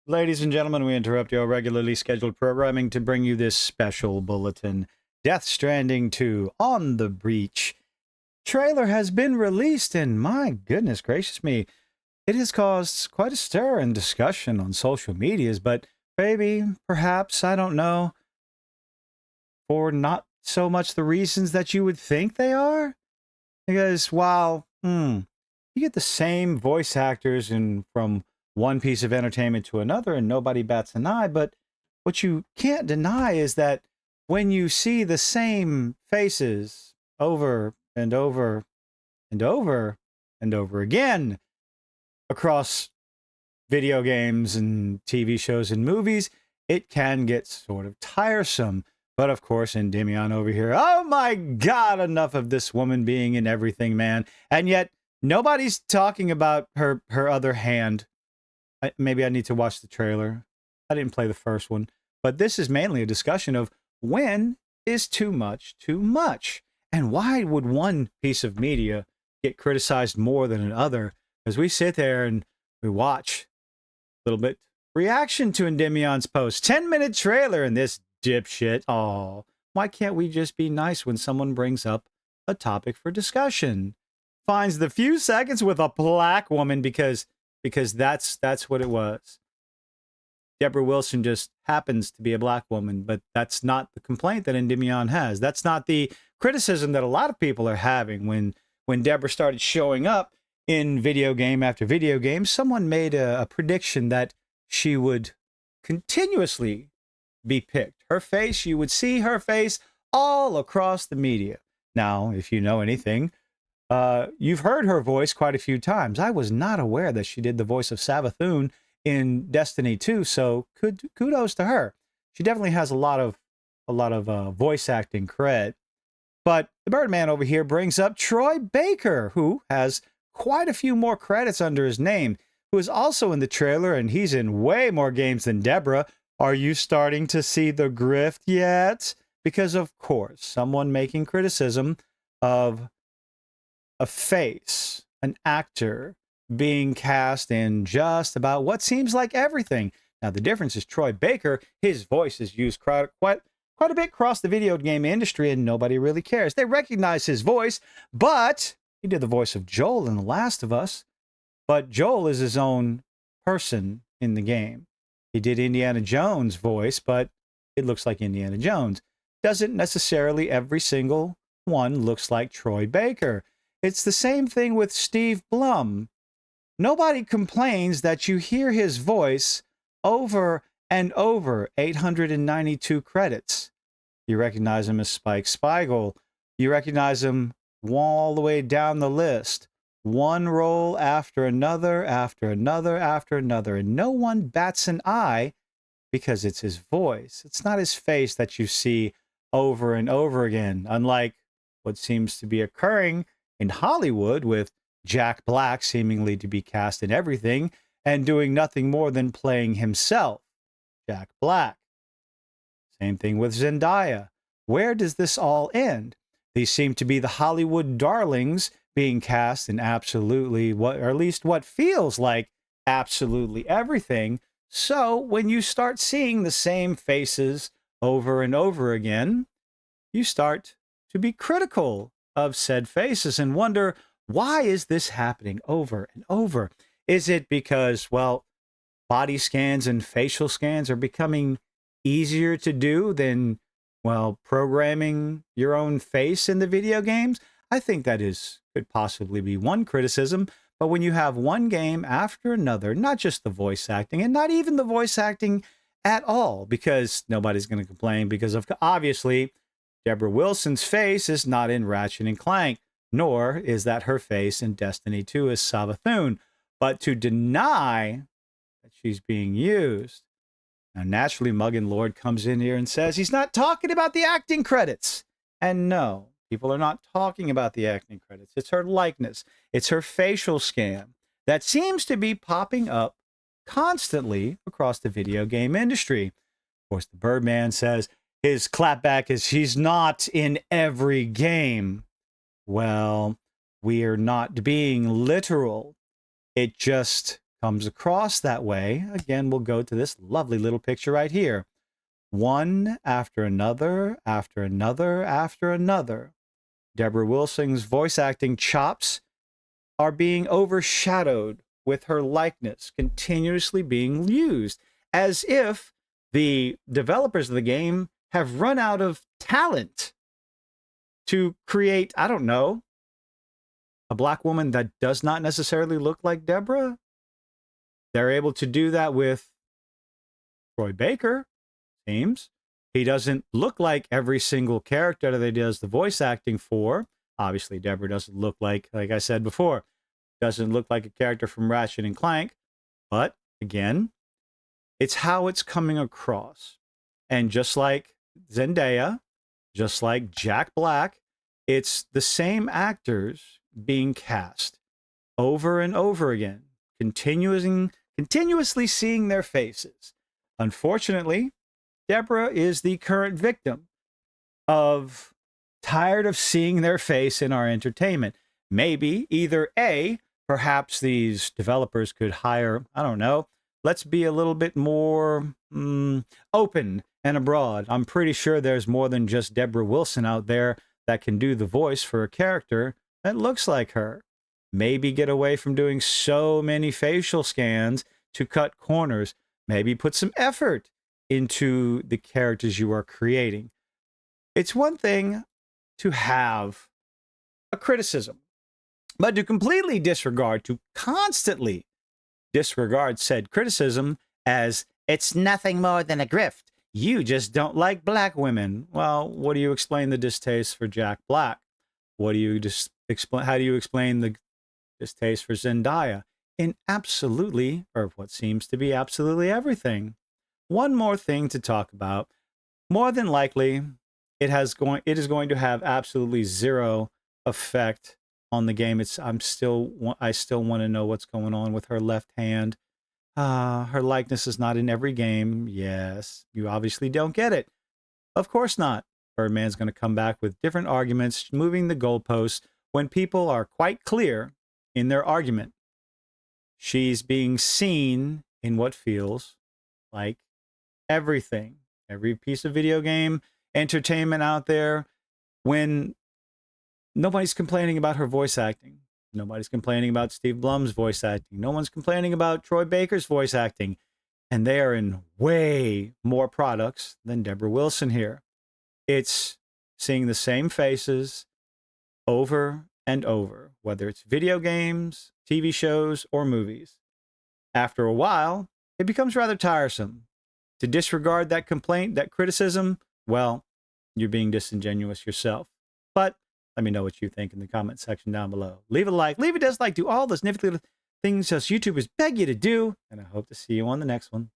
Ladies and gentlemen, we interrupt your regularly scheduled programming to bring you this special bulletin. Death Stranding 2 On the Breach trailer has been released, and my goodness gracious me, it has caused quite a stir and discussion on social medias, but maybe, perhaps, I don't know, for not so much the reasons that you would think they are? Because while, you get the same voice actors and from one piece of entertainment to another and nobody bats an eye, but what you can't deny is that when you see the same faces over and over and over and over again across video games and TV shows and movies, it can get sort of tiresome. But of course, Endymion over here, oh my God, enough of this woman being in everything, man. And yet nobody's talking about her other hand. Maybe I need to watch the trailer. I didn't play the first one, but this is mainly a discussion of when is too much too much, and why would one piece of media get criticized more than another? As we sit there and we watch a little bit reaction to Endymion's post, 10-minute trailer, and this dipshit. Oh, why can't we just be nice when someone brings up a topic for discussion? Finds the few seconds with a black woman because that's what it was. Debra Wilson just happens to be a black woman, but that's not the complaint that Endymion has. That's not the criticism that a lot of people are having. When Debra started showing up in video game after video game, someone made a prediction that she would continuously be picked. Her face, you would see her face all across the media. Now, if you know anything, you've heard her voice quite a few times. I was not aware that she did the voice of Savathun in Destiny 2, so kudos to her. She definitely has a lot of voice acting cred. But the Birdman over here brings up Troy Baker, who has quite a few more credits under his name, who is also in the trailer, and he's in way more games than Debra. Are you starting to see the grift yet? Because, of course, someone making criticism of a face, an actor, being cast in just about what seems like everything. Now, the difference is Troy Baker, his voice is used quite a bit across the video game industry, and nobody really cares. They recognize his voice, but he did the voice of Joel in The Last of Us. But Joel is his own person in the game. He did Indiana Jones' voice, but it looks like Indiana Jones. Doesn't necessarily every single one looks like Troy Baker. It's the same thing with Steve Blum. Nobody complains that you hear his voice over and over 892 credits. You recognize him as Spike Spiegel. You recognize him all the way down the list. One role after another, after another, after another. And no one bats an eye because it's his voice. It's not his face that you see over and over again, unlike what seems to be occurring in Hollywood with Jack Black seemingly to be cast in everything and doing nothing more than playing himself, Jack Black. Same thing with Zendaya. Where does this all end? These seem to be the Hollywood darlings being cast in absolutely or at least what feels like absolutely everything. So when you start seeing the same faces over and over again, you start to be critical of said faces and wonder, why is this happening over and over? Is it because, well, body scans and facial scans are becoming easier to do than, well, programming your own face in the video games? I think that could possibly be one criticism. But when you have one game after another, not just the voice acting, and not even the voice acting at all, because nobody's going to complain, because of obviously Debra Wilson's face is not in Ratchet and Clank, nor is that her face in Destiny 2 as Savathun. But to deny that she's being used. Now, naturally, Muggin Lord comes in here and says he's not talking about the acting credits. And no, people are not talking about the acting credits. It's her likeness. It's her facial scan that seems to be popping up constantly across the video game industry. Of course, the Birdman says his clapback is she's not in every game. Well, we're not being literal. It just comes across that way. Again, we'll go to this lovely little picture right here. One after another, after another, after another. Debra Wilson's voice acting chops are being overshadowed with her likeness continuously being used, as if the developers of the game have run out of talent to create, I don't know, a black woman that does not necessarily look like Debra. They're able to do that with Troy Baker, seems. He doesn't look like every single character that he does the voice acting for. Obviously, Debra doesn't look like I said before, doesn't look like a character from Ratchet and Clank. But again, it's how it's coming across. And just like Zendaya, just like Jack Black, it's the same actors being cast over and over again, continuously seeing their faces. Unfortunately, Debra is the current victim of tired of seeing their face in our entertainment. Maybe either A, perhaps these developers could hire, I don't know, let's be a little bit more open and abroad. I'm pretty sure there's more than just Debra Wilson out there that can do the voice for a character that looks like her. Maybe get away from doing so many facial scans to cut corners. Maybe put some effort into the characters you are creating. It's one thing to have a criticism, but to completely disregard, to constantly disregard said criticism as it's nothing more than a grift. You just don't like black women. Well, what do you explain the distaste for Jack Black? What do you just explain? How do you explain the distaste for Zendaya in absolutely, or what seems to be absolutely everything? One more thing to talk about. More than likely, it is going to have absolutely zero effect on the game. I still want to know what's going on with her left hand. Her likeness is not in every game. Yes, you obviously don't get it. Of course not. Birdman's going to come back with different arguments, moving the goalposts when people are quite clear in their argument. She's being seen in what feels like everything, every piece of video game entertainment out there, when nobody's complaining about her voice acting. Nobody's complaining about Steve Blum's voice acting. No one's complaining about Troy Baker's voice acting. And they are in way more products than Debra Wilson here. It's seeing the same faces over and over, whether it's video games, TV shows, or movies. After a while, it becomes rather tiresome. To disregard that complaint, that criticism, well, you're being disingenuous yourself. But let me know what you think in the comment section down below. Leave a like, leave a dislike, do all those nifty little things us YouTubers beg you to do, and I hope to see you on the next one.